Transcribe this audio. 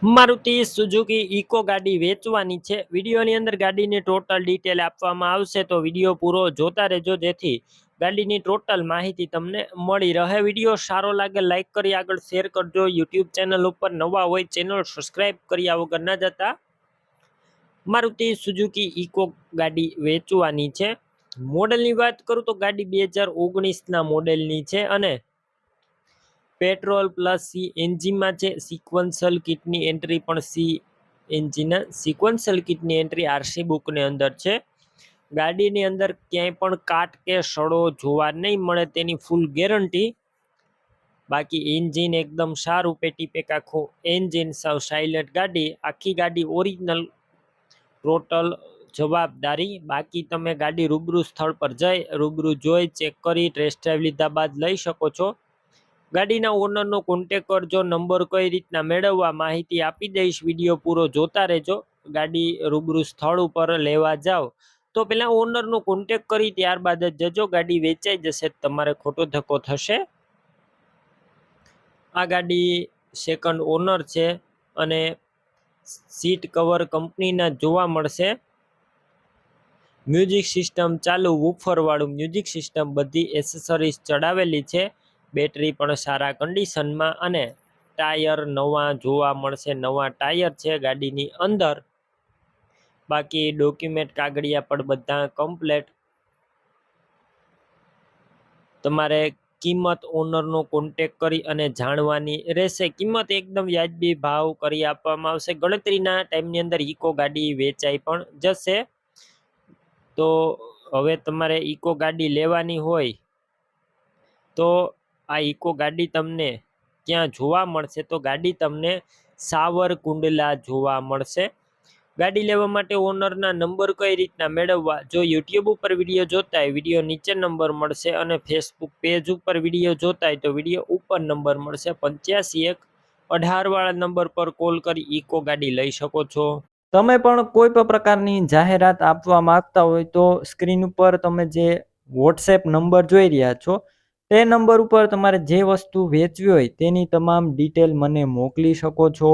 Maruti Suzuki eco ગાડી વેચવાની છે। વિડીયોની અંદર ગાડીની ટોટલ ડિટેલ આપવામાં આવશે, તો વિડીયો પૂરો જોતા રહેજો જેથી ગાડીની ટોટલ માહિતી તમને મળી રહે। વિડીયો સારો લાગે લાઈક કરી આગળ શેર કરજો। યુટ્યુબ ચેનલ ઉપર નવા હોય ચેનલ સબસ્ક્રાઈબ કર્યા વગર ના જતા। મારુતિ સુઝુકી ઇકો ગાડી વેચવાની છે। મોડેલની વાત કરું તો ગાડી 2019ના મોડેલની છે અને પેટ્રોલ પ્લસ સીએનજી માં છે। સિક્વન્શિયલ કિટની એન્ટ્રી પણ સીએનજીના સિક્વન્શિયલ કિટની એન્ટ્રી આરસી બુકની અંદર છે। ગાડીની અંદર ક્યાંય પણ કાટ કે સડો જોવા નહીં મળે, તેની ફૂલ ગેરંટી। બાકી એન્જિન એકદમ સારું, પેટી પેક આખું એન્જિન, સાવ સાયલેન્ટ ગાડી। આખી ગાડી ઓરિજિનલ, ટોટલ જવાબદારી। બાકી તમે ગાડી રૂબરૂ સ્થળ પર જઈ રૂબરૂ જોઈ ચેક કરી ટેસ્ટ ડ્રાઈવ લીધા બાદ લઈ શકો છો। ગાડીના ઓનરનો કોન્ટેક કરજો। નંબર કઈ રીતના મેળવવા માહિતી આપી દઈશ, વિડીયો પૂરો જોતા રહેજો। ગાડી રૂબરૂ સ્થળ ઉપર લેવા જાઓ તો પહેલા ઓનરનો કોન્ટેક કરી ત્યારબાદ જ જજો। ગાડી વેચાઈ જશે, તમારે ખોટો ધક્કો થશે। આ ગાડી સેકન્ડ ઓનર છે અને સીટ કવર કંપનીના જોવા મળશે। મ્યુઝિક સિસ્ટમ ચાલુ, વૂફર વાળું મ્યુઝિક સિસ્ટમ, બધી એસેસરીઝ ચડાવેલી છે। બેટરી પણ સારા કન્ડિશનમાં અને ટાયર નવા જોવા મળશે, નવા ટાયર છે ગાડીની અંદર। બાકી ડોક્યુમેન્ટ કાગળિયા પણ બધા કમ્પ્લેટ। તમારે કિંમત ઓનરનો કોન્ટેક કરી અને જાણવાની રહેશે। કિંમત એકદમ વ્યાજબી ભાવ કરી આપવામાં આવશે। ગણતરીના ટાઈમની અંદર ઇકો ગાડી વેચાઈ પણ જશે। તો હવે તમારે ઇકો ગાડી લેવાની હોય તો આ ઇકો ગાડી તમને ક્યાં જોવા મળશે, તો ગાડી તમને સાવરકુંડલા જોવા મળશે। ગાડી લેવા માટે ઓનરના નંબર કઈ રીતના મેળવવા, જો યુટ્યુબ ઉપર વિડીયો જોતા હોય વિડીયો નીચે નંબર મળશે અને ફેસબુક પેજ ઉપર વિડીયો જોતા હોય તો વિડીયો ઉપર નંબર મળશે। 8518 વાળા નંબર પર કોલ કરી ઇકો ગાડી લઈ શકો છો। તમે પણ કોઈ પણ પ્રકારની જાહેરાત આપવા માંગતા હોય તો સ્ક્રીન ઉપર તમે જે વોટ્સએપ નંબર જોઈ રહ્યા છો તે નંબર ઉપર તમારે જે વસ્તુ વેચવી હોય તેની તમામ ડિટેલ મને મોકલી શકો છો।